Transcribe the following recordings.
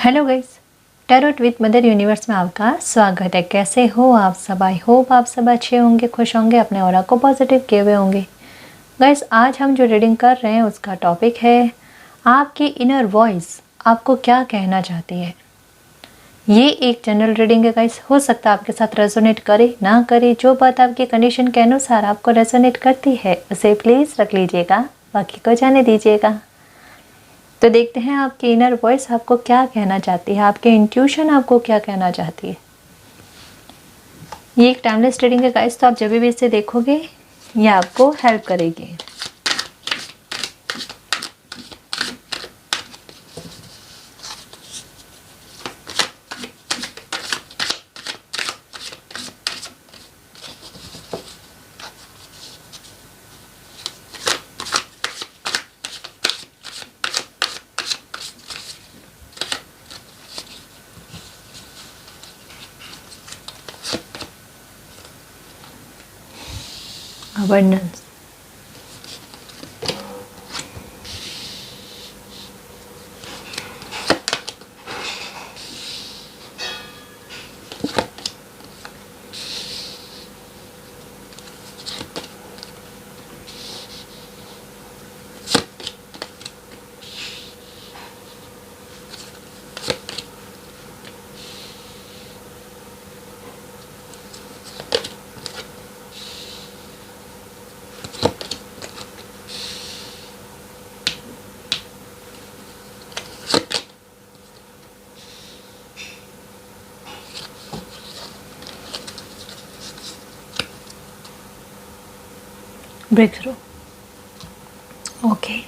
Hello guys, tarot with mother universe में आपका स्वागत है। कैसे हो आप सब? आई होप आप सब अच्छे होंगे, खुश होंगे, अपने ऑरा को पॉजिटिव किए हुए होंगे। गाइस, आज हम जो रीडिंग कर रहे हैं उसका टॉपिक है आपकी इनर वॉइस आपको क्या कहना चाहती है। ये एक जनरल रीडिंग है गाइस, हो सकता है आपके साथ रेजोनेट करे ना करे। जो बात आपकी कंडीशन के अनुसार आपको रेजोनेट करती है उसे प्लीज़ रख लीजिएगा, बाकी को जाने दीजिएगा। तो देखते हैं आपकी इनर वॉइस आपको क्या कहना चाहती है, आपके इंट्यूशन आपको क्या कहना चाहती है। ये एक टाइमलेस रीडिंग है गाइस, तो आप जब भी इसे देखोगे ये आपको हेल्प करेगी। Abundance. Breakthrough. Okay.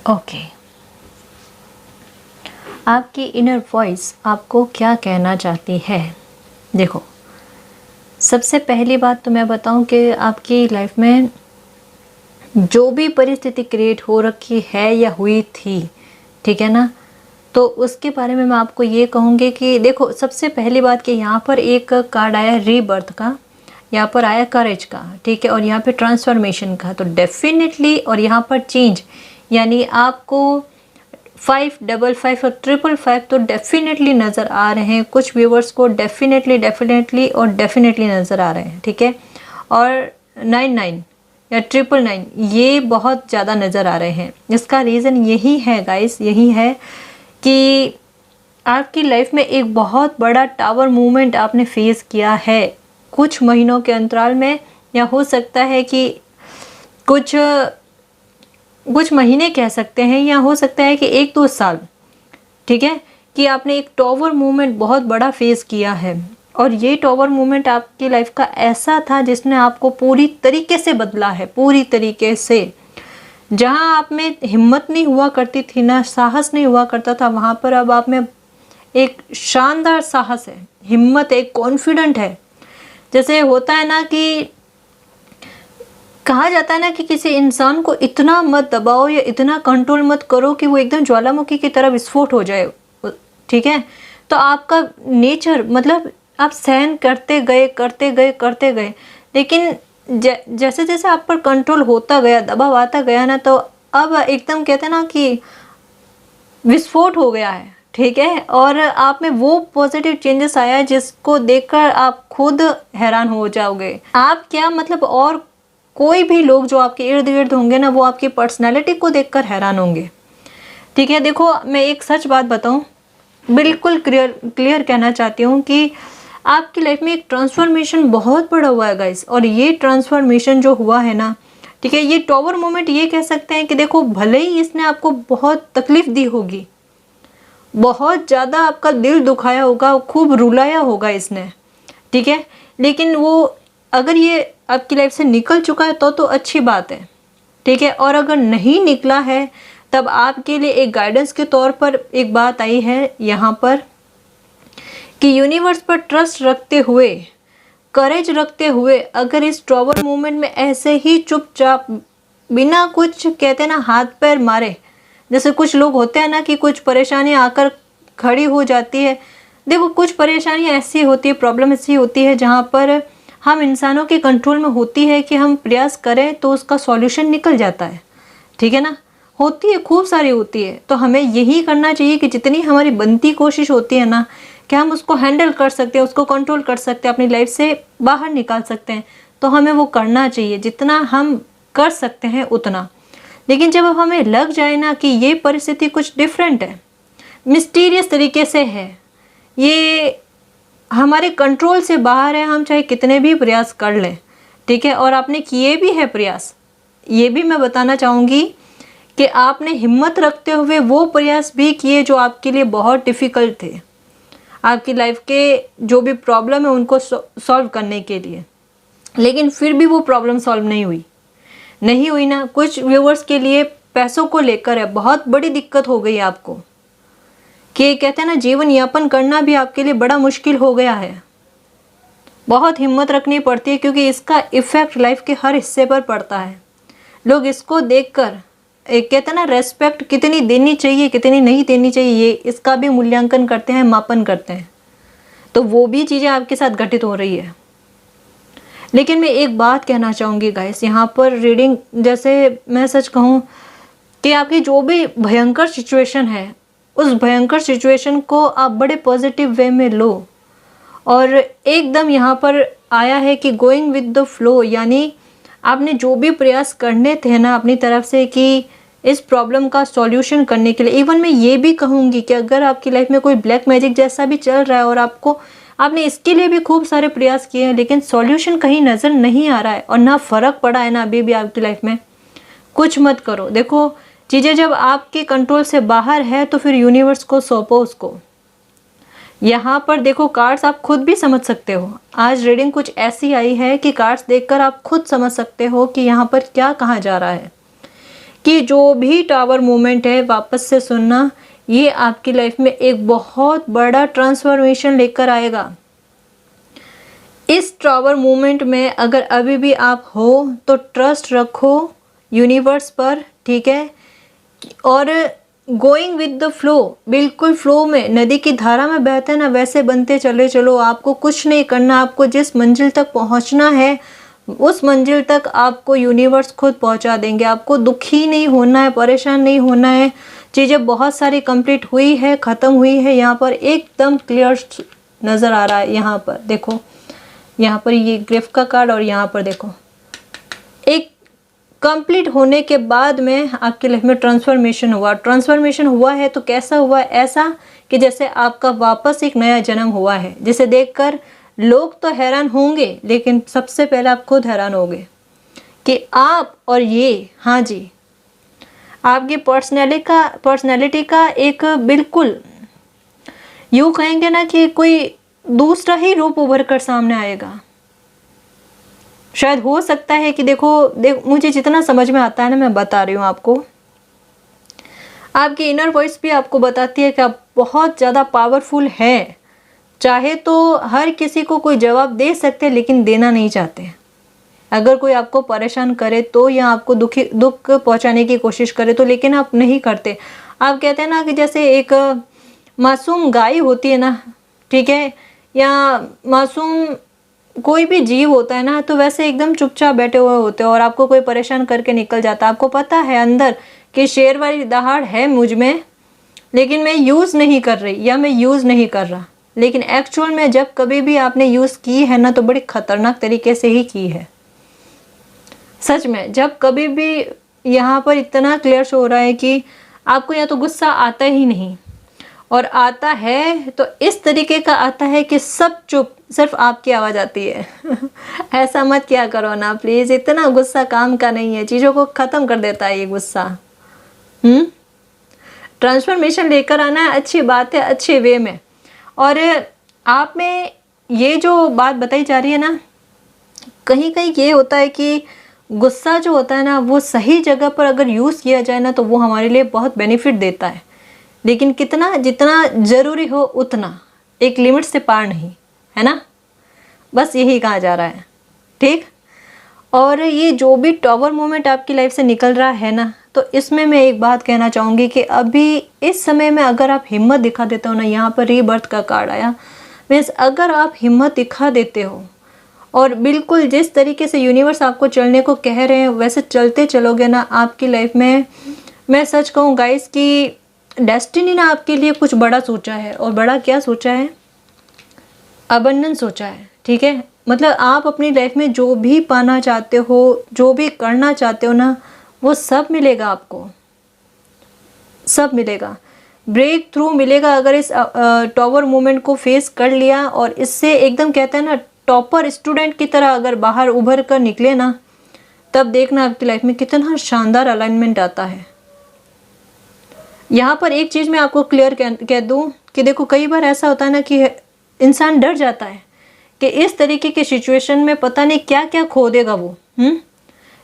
ओके, आपकी इनर वॉइस आपको क्या कहना चाहती है। देखो, सबसे पहली बात तो मैं बताऊं कि आपकी लाइफ में जो भी परिस्थिति क्रिएट हो रखी है या हुई थी, ठीक है ना, तो उसके बारे में मैं आपको ये कहूँगी कि देखो, सबसे पहली बात कि यहाँ पर एक कार्ड आया रीबर्थ का, यहाँ पर आया करेज का, ठीक है, और यहाँ पे ट्रांसफॉर्मेशन का। तो डेफिनेटली, और यहाँ पर चेंज, यानी आपको 555 और 555 तो डेफिनेटली नज़र आ रहे हैं। कुछ व्यूवर्स को डेफिनेटली और डेफिनेटली नज़र आ रहे हैं, ठीक है। और 99 या 999 ये बहुत ज़्यादा नज़र आ रहे हैं। इसका रीज़न यही है गाइस, यही है कि आपकी लाइफ में एक बहुत बड़ा टावर मूवमेंट आपने फेस किया है कुछ महीनों के अंतराल में, या हो सकता है कि कुछ महीने कह सकते हैं, या हो सकता है कि 1-2 साल, ठीक है, कि आपने एक टावर मूवमेंट बहुत बड़ा फेस किया है। और ये टावर मूवमेंट आपकी लाइफ का ऐसा था जिसने आपको पूरी तरीके से बदला है, पूरी तरीके से। जहां आप में हिम्मत नहीं हुआ करती थी ना, साहस नहीं हुआ करता था, वहां पर अब आप में एक शानदार साहस है, हिम्मत है, कॉन्फिडेंट है। जैसे होता है ना कि कहा जाता है ना कि किसी इंसान को इतना मत दबाओ या इतना कंट्रोल मत करो कि वो एकदम ज्वालामुखी की तरह विस्फोट हो जाए, ठीक है। तो आपका नेचर, मतलब आप सहन करते गए, लेकिन जैसे जैसे आप पर कंट्रोल होता गया, दबाव आता गया ना, तो अब एकदम कहते हैं ना कि विस्फोट हो गया है, ठीक है। और आप में वो पॉजिटिव चेंजेस आया है जिसको देखकर आप खुद हैरान हो जाओगे। आप क्या, मतलब और कोई भी लोग जो आपके इर्द गिर्द होंगे ना, वो आपकी पर्सनैलिटी को देखकर हैरान होंगे, ठीक है। देखो मैं एक सच बात बताऊं, बिल्कुल क्लियर कहना चाहती हूँ कि आपकी लाइफ में एक ट्रांसफॉर्मेशन बहुत बड़ा हुआ है गाइस। और ये ट्रांसफॉर्मेशन जो हुआ है ना, ठीक है, ये टॉवर मोमेंट ये कह सकते हैं कि देखो भले ही इसने आपको बहुत तकलीफ दी होगी, बहुत ज़्यादा आपका दिल दुखाया होगा, खूब रुलाया होगा इसने, ठीक है, लेकिन वो अगर ये आपकी लाइफ से निकल चुका है तो अच्छी बात है, ठीक है। और अगर नहीं निकला है तब आपके लिए एक गाइडेंस के तौर पर एक बात आई है यहाँ पर कि यूनिवर्स पर ट्रस्ट रखते हुए, करेज रखते हुए, अगर इस टॉवर मूवमेंट में ऐसे ही चुपचाप बिना कुछ कहते ना हाथ पैर मारे, जैसे कुछ लोग होते हैं ना कि कुछ परेशानियाँ आकर खड़ी हो जाती है। देखो कुछ परेशानियाँ ऐसी होती है, प्रॉब्लम ऐसी होती है जहाँ पर हम इंसानों के कंट्रोल में होती है कि हम प्रयास करें तो उसका सॉल्यूशन निकल जाता है, ठीक है ना, होती है, खूब सारी होती है। तो हमें यही करना चाहिए कि जितनी हमारी बनती कोशिश होती है ना कि हम उसको हैंडल कर सकते हैं, उसको कंट्रोल कर सकते हैं, अपनी लाइफ से बाहर निकाल सकते हैं, तो हमें वो करना चाहिए, जितना हम कर सकते हैं उतना। लेकिन जब हमें लग जाए ना कि ये परिस्थिति कुछ डिफरेंट है, मिस्टीरियस तरीके से है, ये हमारे कंट्रोल से बाहर है, हम चाहे कितने भी प्रयास कर लें, ठीक है, और आपने किए भी है प्रयास, ये भी मैं बताना चाहूँगी कि आपने हिम्मत रखते हुए वो प्रयास भी किए जो आपके लिए बहुत डिफ़िकल्ट थे, आपकी लाइफ के जो भी प्रॉब्लम है उनको सॉल्व करने के लिए, लेकिन फिर भी वो प्रॉब्लम सॉल्व नहीं हुई ना। कुछ व्यूवर्स के लिए पैसों को लेकर है, बहुत बड़ी दिक्कत हो गई आपको, कि कहते हैं ना जीवन यापन करना भी आपके लिए बड़ा मुश्किल हो गया है। बहुत हिम्मत रखनी पड़ती है क्योंकि इसका इफ़ेक्ट लाइफ के हर हिस्से पर पड़ता है। लोग इसको देखकर एक कहते हैं ना रेस्पेक्ट कितनी देनी चाहिए, कितनी नहीं देनी चाहिए, ये इसका भी मूल्यांकन करते हैं, मापन करते हैं। तो वो भी चीज़ें आपके साथ घटित हो रही है। लेकिन मैं एक बात कहना चाहूँगी गाइस, यहाँ पर रीडिंग, जैसे मैं सच कहूँ कि आपकी जो भी भयंकर सिचुएशन है, उस भयंकर सिचुएशन को आप बड़े पॉजिटिव वे में लो। और एकदम यहाँ पर आया है कि गोइंग विद द फ्लो, यानी आपने जो भी प्रयास करने थे ना अपनी तरफ से कि इस प्रॉब्लम का सॉल्यूशन करने के लिए, इवन मैं ये भी कहूँगी कि अगर आपकी लाइफ में कोई ब्लैक मैजिक जैसा भी चल रहा है और आपने इसके लिए भी खूब सारे प्रयास किए हैं लेकिन सॉल्यूशन कहीं नज़र नहीं आ रहा है और ना फ़र्क पड़ा है ना अभी भी आपकी लाइफ में, कुछ मत करो। देखो चीज़ें जब आपके कंट्रोल से बाहर है तो फिर यूनिवर्स को सौंपो उसको। यहाँ पर देखो कार्ड्स आप खुद भी समझ सकते हो, आज रीडिंग कुछ ऐसी आई है कि कार्ड्स देखकर आप खुद समझ सकते हो कि यहाँ पर क्या कहा जा रहा है, कि जो भी टावर मूवमेंट है वापस से सुनना, ये आपकी लाइफ में एक बहुत बड़ा ट्रांसफॉर्मेशन लेकर आएगा। इस टावर मूवमेंट में अगर अभी भी आप हो तो ट्रस्ट रखो यूनिवर्स पर, ठीक है, और गोइंग विद द फ्लो, बिल्कुल फ्लो में, नदी की धारा में बहते हैं ना वैसे बनते चले चलो। आपको कुछ नहीं करना, आपको जिस मंजिल तक पहुंचना है उस मंजिल तक आपको यूनिवर्स खुद पहुंचा देंगे। आपको दुखी नहीं होना है, परेशान नहीं होना है। चीज़ें बहुत सारी कंप्लीट हुई है, ख़त्म हुई है, यहाँ पर एकदम क्लियर नज़र आ रहा है। यहाँ पर देखो, यहाँ पर ये ग्रिफ का कार्ड और यहाँ पर देखो, एक कंप्लीट होने के बाद में आपकी लाइफ में ट्रांसफॉर्मेशन हुआ। ट्रांसफॉर्मेशन हुआ है तो कैसा हुआ, ऐसा कि जैसे आपका वापस एक नया जन्म हुआ है, जिसे देखकर लोग तो हैरान होंगे लेकिन सबसे पहले आप खुद हैरान होंगे कि आप और ये, हाँ जी, आपकी पर्सनैलिटी का एक बिल्कुल यूँ कहेंगे ना कि कोई दूसरा ही रूप उभर कर सामने आएगा। शायद हो सकता है कि देखो मुझे जितना समझ में आता है ना मैं बता रही हूँ आपको, आपकी इनर वॉइस भी आपको बताती है कि आप बहुत ज़्यादा पावरफुल है। चाहे तो हर किसी को कोई जवाब दे सकते हैं लेकिन देना नहीं चाहते। अगर कोई आपको परेशान करे तो या आपको दुख पहुंचाने की कोशिश करे तो, लेकिन आप नहीं करते। आप कहते हैं ना कि जैसे एक मासूम गाय होती है ना, ठीक है, या मासूम कोई भी जीव होता है ना, तो वैसे एकदम चुपचाप बैठे हुए होते हैं और आपको कोई परेशान करके निकल जाता है। आपको पता है अंदर कि शेर वाली दहाड़ है मुझ में, लेकिन मैं यूज़ नहीं कर रही या मैं यूज़ नहीं कर रहा। लेकिन एक्चुअल में जब कभी भी आपने यूज़ की है ना तो बड़ी ख़तरनाक तरीके से ही की है। सच में जब कभी भी यहाँ पर इतना क्लियर हो रहा है कि आपको या तो गुस्सा आता ही नहीं, और आता है तो इस तरीके का आता है कि सब चुप, सिर्फ आपकी आवाज़ आती है। ऐसा मत किया करो ना प्लीज़, इतना गुस्सा काम का नहीं है, चीज़ों को ख़त्म कर देता है ये गुस्सा। ट्रांसफॉर्मेशन लेकर आना है, अच्छी बात है, अच्छे वे में। और आप में ये जो बात बताई जा रही है ना, कहीं कहीं ये होता है कि गुस्सा जो होता है ना, वो सही जगह पर अगर यूज़ किया जाए ना तो वो हमारे लिए बहुत बेनिफिट देता है, लेकिन कितना, जितना ज़रूरी हो उतना, एक लिमिट से पार नहीं, है ना। बस यही कहा जा रहा है, ठीक। और ये जो भी टॉवर मोमेंट आपकी लाइफ से निकल रहा है ना, तो इसमें मैं एक बात कहना चाहूँगी कि अभी इस समय में अगर आप हिम्मत दिखा देते हो ना, यहाँ पर रीबर्थ का कार्ड आया, मीन्स अगर आप हिम्मत दिखा देते हो और बिल्कुल जिस तरीके से यूनिवर्स आपको चलने को कह रहे हैं वैसे चलते चलोगे ना, आपकी लाइफ में, मैं सच कहूँ गाइस कि डेस्टिनी ने आपके लिए कुछ बड़ा सोचा है। और बड़ा क्या सोचा है? अबंडेंस सोचा है, ठीक है। मतलब आप अपनी लाइफ में जो भी पाना चाहते हो, जो भी करना चाहते हो ना, वो सब मिलेगा आपको, सब मिलेगा। ब्रेक थ्रू मिलेगा अगर इस टॉवर मूवमेंट को फेस कर लिया, और इससे एकदम कहते हैं ना टॉपर स्टूडेंट की तरह अगर बाहर उभर कर निकले ना, तब देखना आपकी लाइफ में कितना शानदार अलाइनमेंट आता है। यहाँ पर एक चीज़ मैं आपको क्लियर कह दूँ कि देखो, कई बार ऐसा होता है ना कि इंसान डर जाता है कि इस तरीके की सिचुएशन में पता नहीं क्या क्या खो देगा वो।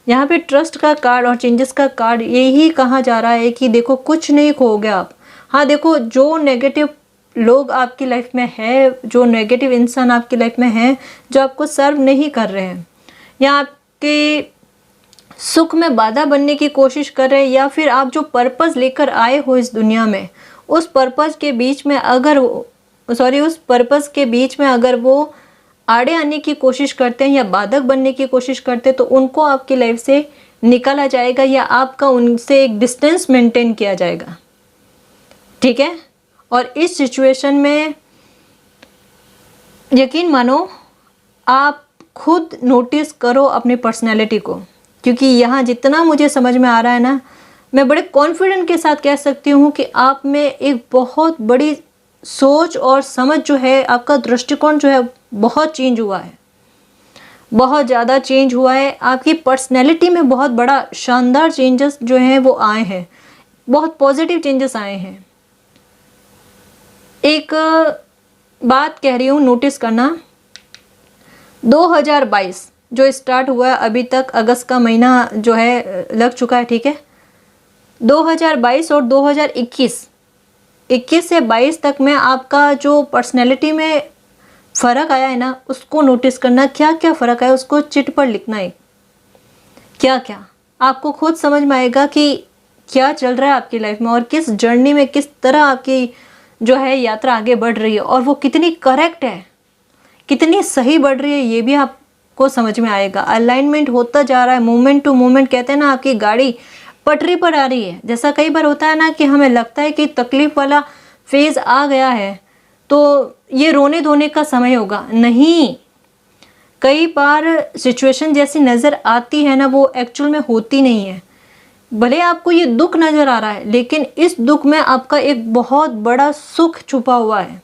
यहाँ पे ट्रस्ट का कार्ड और चेंजेस का कार्ड यही कहा जा रहा है कि देखो कुछ नहीं खोगे आप। हाँ देखो, जो नेगेटिव लोग आपकी लाइफ में है, जो नेगेटिव इंसान आपकी लाइफ में है, जो आपको सर्व नहीं कर रहे हैं या आपके सुख में बाधा बनने की कोशिश कर रहे हैं, या फिर आप जो पर्पस लेकर आए हो इस दुनिया में, उस पर्पस के बीच में अगर उस पर्पस के बीच में अगर वो आड़े आने की कोशिश करते हैं या बाधक बनने की कोशिश करते हैं, तो उनको आपकी लाइफ से निकाला जाएगा या आपका उनसे एक डिस्टेंस मेंटेन किया जाएगा, ठीक है। और इस सिचुएशन में यकीन मानो, आप खुद नोटिस करो अपनी पर्सनैलिटी को, क्योंकि यहाँ जितना मुझे समझ में आ रहा है ना, मैं बड़े कॉन्फिडेंट के साथ कह सकती हूँ कि आप में एक बहुत बड़ी सोच और समझ जो है, आपका दृष्टिकोण जो है बहुत चेंज हुआ है, बहुत ज़्यादा चेंज हुआ है। आपकी पर्सनैलिटी में बहुत बड़ा शानदार चेंजेस जो हैं वो आए हैं, बहुत पॉजिटिव चेंजेस आए हैं। एक बात कह रही हूँ, नोटिस करना, 2022 जो स्टार्ट हुआ है अभी तक, अगस्त का महीना जो है लग चुका है, ठीक है। 2022 और 2021, 21 से 22 तक में आपका जो पर्सनैलिटी में फ़र्क आया है ना, उसको नोटिस करना, क्या क्या फ़र्क आया उसको चिट पर लिखना है। क्या क्या आपको खुद समझ में आएगा कि क्या चल रहा है आपकी लाइफ में, और किस जर्नी में किस तरह आपकी जो है यात्रा आगे बढ़ रही है, और वो कितनी करेक्ट है, कितनी सही बढ़ रही है, ये भी आपको समझ में आएगा। अलाइनमेंट होता जा रहा है, मोमेंट टू मोमेंट, कहते हैं ना आपकी गाड़ी पटरी पर आ रही है। जैसा कई बार होता है ना कि हमें लगता है कि तकलीफ वाला फेज़ आ गया है तो ये रोने धोने का समय होगा, नहीं। कई बार सिचुएशन जैसी नज़र आती है ना, वो एक्चुअल में होती नहीं है। भले आपको ये दुख नज़र आ रहा है, लेकिन इस दुख में आपका एक बहुत बड़ा सुख छुपा हुआ है,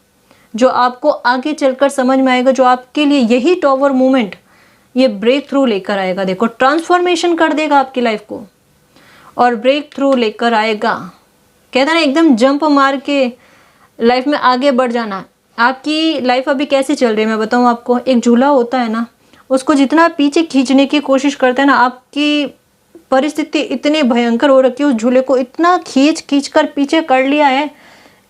जो आपको आगे चलकर समझ में आएगा, जो आपके लिए यही टॉवर मूवमेंट ये ब्रेक थ्रू लेकर आएगा। देखो, ट्रांसफॉर्मेशन कर देगा आपकी लाइफ को और ब्रेक थ्रू लेकर आएगा। कहता ना एकदम जंप मार के लाइफ में आगे बढ़ जाना। आपकी लाइफ अभी कैसे चल रही है मैं बताऊँ आपको। एक झूला होता है ना, उसको जितना पीछे खींचने की कोशिश करते हैं ना, आपकी परिस्थिति इतनी भयंकर हो रखी है, उस झूले को इतना खींच कर पीछे कर लिया है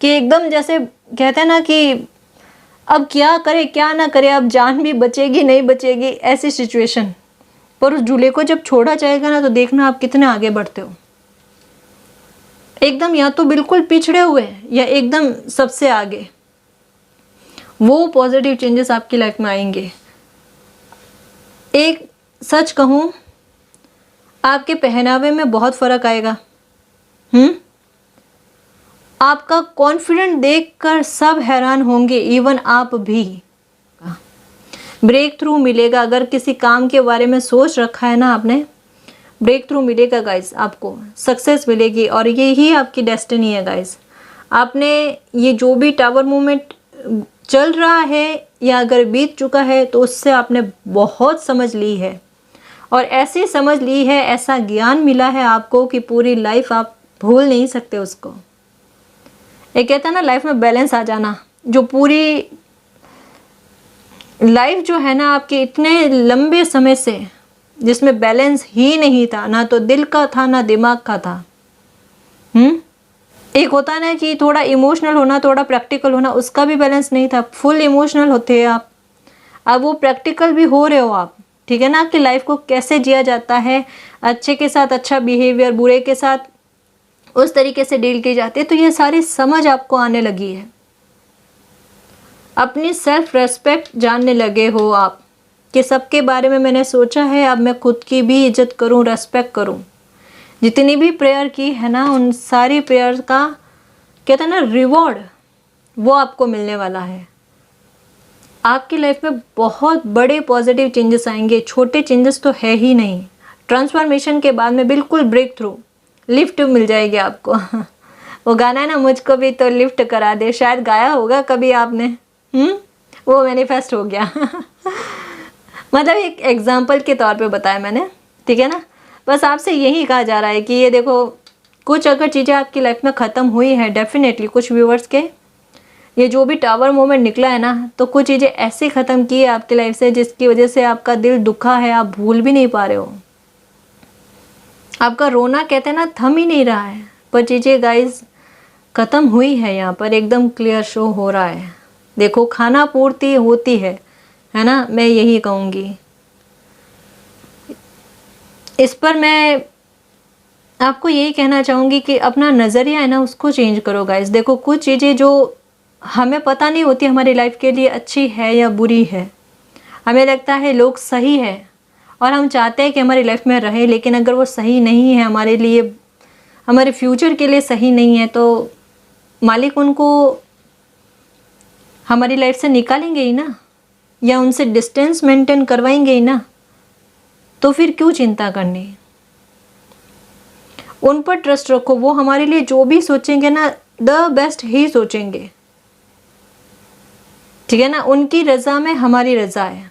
कि एकदम जैसे कहते हैं ना कि अब क्या करे क्या ना करे, अब जान भी बचेगी नहीं बचेगी, ऐसी सिचुएशन। पर उस झूले को जब छोड़ा जाएगा ना, तो देखना आप कितने आगे बढ़ते हो। एकदम या तो बिल्कुल पिछड़े हुए या एकदम सबसे आगे, वो पॉजिटिव चेंजेस आपकी लाइफ में आएंगे। एक सच कहूँ, आपके पहनावे में बहुत फ़र्क आएगा। आपका कॉन्फिडेंट देखकर सब हैरान होंगे, इवन आप भी। ब्रेक थ्रू मिलेगा। अगर किसी काम के बारे में सोच रखा है ना आपने, ब्रेक थ्रू मिलेगा गाइस, आपको सक्सेस मिलेगी और यही आपकी डेस्टिनी है गाइस। आपने ये जो भी टावर मूवमेंट चल रहा है या अगर बीत चुका है तो उससे आपने बहुत समझ ली है, और ऐसी समझ ली है, ऐसा ज्ञान मिला है आपको कि पूरी लाइफ आप भूल नहीं सकते उसको। ये कहता है ना लाइफ में बैलेंस आ जाना, जो पूरी लाइफ जो है ना आपके इतने लंबे समय से जिसमें बैलेंस ही नहीं था, ना तो दिल का था ना दिमाग का था। एक होता है ना कि थोड़ा इमोशनल होना, थोड़ा प्रैक्टिकल होना, उसका भी बैलेंस नहीं था। फुल इमोशनल होते हैं आप, अब वो प्रैक्टिकल भी हो रहे हो आप, ठीक है ना, कि लाइफ को कैसे जिया जाता है, अच्छे के साथ अच्छा बिहेवियर, बुरे के साथ उस तरीके से डील की जाती है। तो ये सारी समझ आपको आने लगी है, अपनी सेल्फ रेस्पेक्ट जानने लगे हो आप कि सबके बारे में मैंने सोचा है, अब मैं खुद की भी इज्जत करूं, रेस्पेक्ट करूं। जितनी भी प्रेयर की है ना, उन सारी प्रेयर का कहते हैं ना रिवॉर्ड वो आपको मिलने वाला है। आपकी लाइफ में बहुत बड़े पॉजिटिव चेंजेस आएंगे, छोटे चेंजेस तो है ही नहीं। ट्रांसफॉर्मेशन के बाद में बिल्कुल ब्रेक थ्रू, लिफ्ट मिल जाएगी आपको। वो गाना है ना, मुझको भी तो लिफ्ट करा दे, शायद गाया होगा कभी आपने। वो मैनिफेस्ट हो गया। मतलब एक एग्जाम्पल के तौर पे बताया मैंने, ठीक है ना। बस आपसे यही कहा जा रहा है कि ये देखो, कुछ अगर चीज़ें आपकी लाइफ में ख़त्म हुई हैं, डेफिनेटली कुछ व्यूवर्स के ये जो भी टावर मोमेंट निकला है ना, तो कुछ चीज़ें ऐसे ख़त्म की है आपकी लाइफ से जिसकी वजह से आपका दिल दुखा है, आप भूल भी नहीं पा रहे हो। आपका रोना कहते हैं ना थम ही नहीं रहा है, पर चीज़ें गाइज ख़त्म हुई है, यहाँ पर एकदम क्लियर शो हो रहा है। देखो खाना पूर्ति होती है ना, मैं यही कहूँगी। इस पर मैं आपको यही कहना चाहूँगी कि अपना नज़रिया है ना उसको चेंज करो गाइस। देखो कुछ चीज़ें जो हमें पता नहीं होती हमारी लाइफ के लिए अच्छी है या बुरी है, हमें लगता है लोग सही है और हम चाहते हैं कि हमारी लाइफ में रहे, लेकिन अगर वो सही नहीं है हमारे लिए, हमारे फ्यूचर के लिए सही नहीं है, तो मालिक उनको हमारी लाइफ से निकालेंगे ही ना, या उनसे डिस्टेंस मेंटेन करवाएंगे ही ना। तो फिर क्यों चिंता करनी, उन पर ट्रस्ट रखो। वो हमारे लिए जो भी सोचेंगे ना, द बेस्ट ही सोचेंगे, ठीक है ना। उनकी रजा में हमारी रजा है,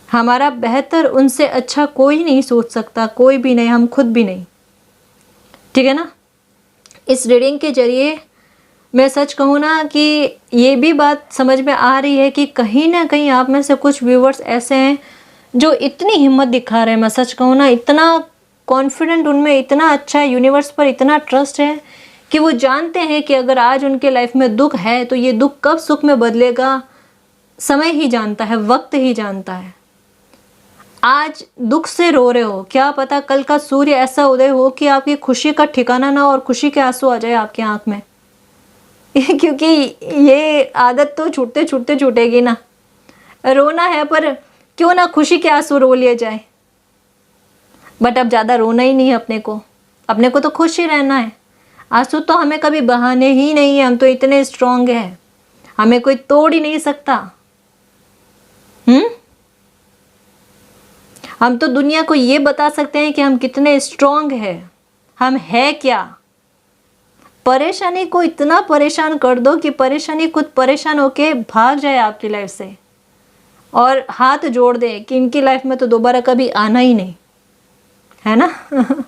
हमारा बेहतर उनसे अच्छा कोई नहीं सोच सकता, कोई भी नहीं, हम खुद भी नहीं, ठीक है ना। इस रीडिंग के जरिए मैं सच कहूँ ना कि ये भी बात समझ में आ रही है कि कहीं ना कहीं आप में से कुछ व्यूवर्स ऐसे हैं जो इतनी हिम्मत दिखा रहे हैं। मैं सच कहूँ ना, इतना कॉन्फिडेंट उनमें, इतना अच्छा है, यूनिवर्स पर इतना ट्रस्ट है कि वो जानते हैं कि अगर आज उनके लाइफ में दुख है तो ये दुख कब सुख में बदलेगा समय ही जानता है, वक्त ही जानता है। आज दुख से रो रहे हो, क्या पता कल का सूर्य ऐसा उदय हो कि आपकी खुशी का ठिकाना ना हो और खुशी के आंसू आ जाए आपकी आंख में। क्योंकि ये आदत तो छूटते छूटते छूटेगी ना, रोना है पर क्यों ना खुशी के आंसू रो लिए जाए। बट अब ज़्यादा रोना ही नहीं है अपने को तो खुश ही रहना है। आंसू तो हमें कभी बहाने ही नहीं है, हम तो इतने स्ट्रांग हैं, हमें कोई तोड़ ही नहीं सकता। हम तो दुनिया को ये बता सकते हैं कि हम कितने स्ट्रांग हैं, हम है क्या। परेशानी को इतना परेशान कर दो कि परेशानी खुद परेशान होके भाग जाए आपकी लाइफ से, और हाथ जोड़ दे कि इनकी लाइफ में तो दोबारा कभी आना ही नहीं है ना।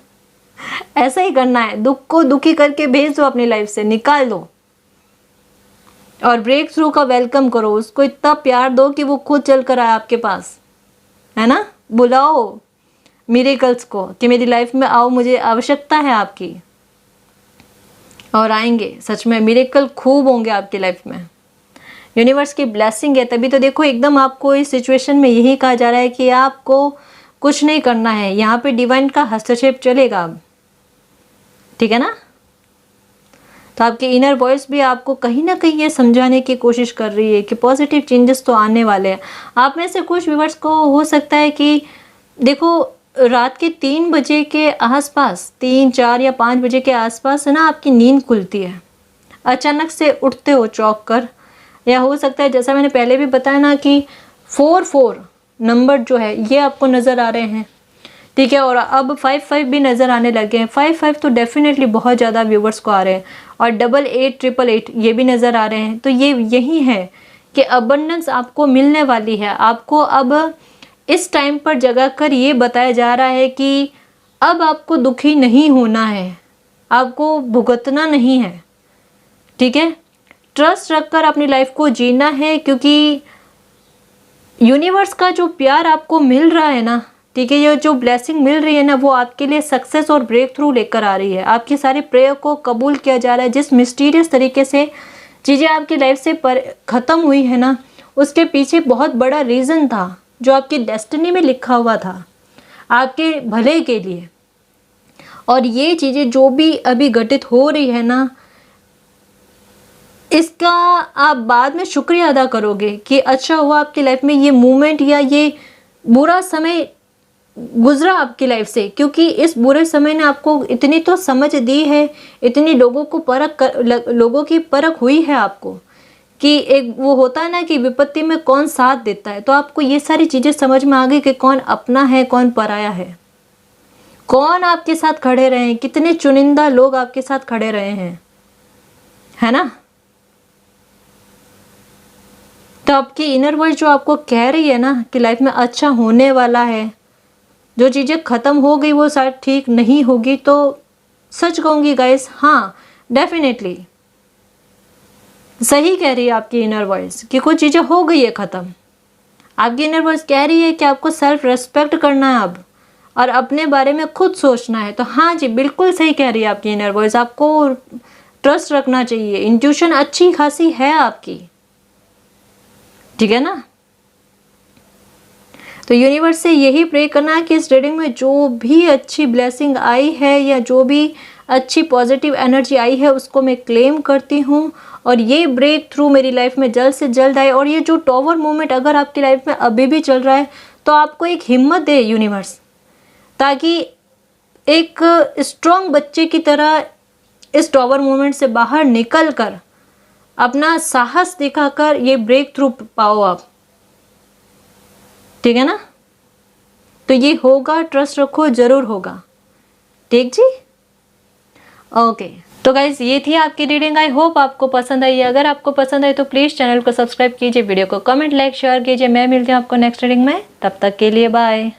ऐसा ही करना है, दुख को दुखी करके भेज दो अपनी लाइफ से, निकाल दो, और ब्रेक थ्रू का वेलकम करो, उसको इतना प्यार दो कि वो खुद चल कर आए आपके पास, है ना। बुलाओ मिरेकल्स को कि मेरी लाइफ में आओ, मुझे आवश्यकता है आपकी, और आएंगे। सच में मिरेकल खूब होंगे आपकी लाइफ में, यूनिवर्स की ब्लेसिंग है। तभी तो देखो एकदम आपको इस सिचुएशन में यही कहा जा रहा है कि आपको कुछ नहीं करना है, यहाँ पे डिवाइन का हस्तक्षेप चलेगा अब, ठीक है ना। तो आपके इनर वॉइस भी आपको कहीं ना कहीं ये समझाने की कोशिश कर रही है कि पॉजिटिव चेंजेस तो आने वाले हैं। आप में से कुछ व्यूअर्स को हो सकता है कि देखो रात के 3 बजे के आसपास, 3, 4 या 5 बजे के आसपास है ना आपकी नींद खुलती है, अचानक से उठते हो चौंक कर। या हो सकता है जैसा मैंने पहले भी बताया ना कि 4 नंबर जो है ये आपको नज़र आ रहे हैं, ठीक है। और अब 5-5 भी नज़र आने लगे हैं। 5-5 तो डेफिनेटली बहुत ज़्यादा व्यूवर्स को आ रहे हैं। और 88-888 ये भी नज़र आ रहे हैं। तो ये यही है कि अबंडेंस आपको मिलने वाली है। आपको अब इस टाइम पर जगह कर ये बताया जा रहा है कि अब आपको दुखी नहीं होना है, आपको भुगतना नहीं है, ठीक है। ट्रस्ट रखकर अपनी लाइफ को जीना है, क्योंकि यूनिवर्स का जो प्यार आपको मिल रहा है ना, ठीक है, ये जो ब्लेसिंग मिल रही है ना, वो आपके लिए सक्सेस और ब्रेक थ्रू लेकर आ रही है। आपकी सारी प्रेयर को कबूल किया जा रहा है। जिस मिस्टीरियस तरीके से चीज़ें आपकी लाइफ से ख़त्म हुई है ना, उसके पीछे बहुत बड़ा रीज़न था जो आपकी डेस्टिनी में लिखा हुआ था आपके भले के लिए। और ये चीज़ें जो भी अभी घटित हो रही है ना, इसका आप बाद में शुक्रिया अदा करोगे कि अच्छा हुआ आपकी लाइफ में ये मूवमेंट या ये बुरा समय गुजरा आपकी लाइफ से, क्योंकि इस बुरे समय ने आपको इतनी तो समझ दी है, इतनी लोगों को लोगों की परख हुई है आपको, कि एक वो होता है ना कि विपत्ति में कौन साथ देता है। तो आपको ये सारी चीज़ें समझ में आ गई कि कौन अपना है, कौन पराया है, कौन आपके साथ खड़े रहे हैं, कितने चुनिंदा लोग आपके साथ खड़े रहे हैं, है ना। तो आपकी इनर वर्ल्ड जो आपको कह रही है ना कि लाइफ में अच्छा होने वाला है, जो चीज़ें ख़त्म हो गई वो शायद ठीक नहीं होगी, तो सच कहूँगी गाइस, हाँ डेफिनेटली सही कह रही है आपकी इनर वॉइस कि कुछ चीज़ें हो गई है ख़त्म। आपकी इनर वॉइस कह रही है कि आपको सेल्फ रेस्पेक्ट करना है अब, और अपने बारे में खुद सोचना है। तो हाँ जी, बिल्कुल सही कह रही है आपकी इनर वॉइस। आपको ट्रस्ट रखना चाहिए, इंट्यूशन अच्छी खासी है आपकी, ठीक है ना। तो यूनिवर्स से यही प्रे करना है कि इस रीडिंग में जो भी अच्छी ब्लेसिंग आई है या जो भी अच्छी पॉजिटिव एनर्जी आई है उसको मैं क्लेम करती हूँ, और ये ब्रेक थ्रू मेरी लाइफ में जल्द से जल्द आए। और ये जो टॉवर मूवमेंट अगर आपकी लाइफ में अभी भी चल रहा है तो आपको एक हिम्मत दे यूनिवर्स, ताकि एक स्ट्रॉन्ग बच्चे की तरह इस टॉवर मूवमेंट से बाहर निकल कर अपना साहस दिखाकर ये ब्रेक थ्रू पाओ आप, ठीक है ना। तो ये होगा, ट्रस्ट रखो, ज़रूर होगा, ठीक जी। ओके, तो गाइज ये थी आपकी रीडिंग। आई होप आपको पसंद आई। अगर आपको पसंद आई तो प्लीज़ चैनल को सब्सक्राइब कीजिए, वीडियो को कमेंट लाइक शेयर कीजिए। मैं मिलती हूँ आपको नेक्स्ट रीडिंग में, तब तक के लिए बाय।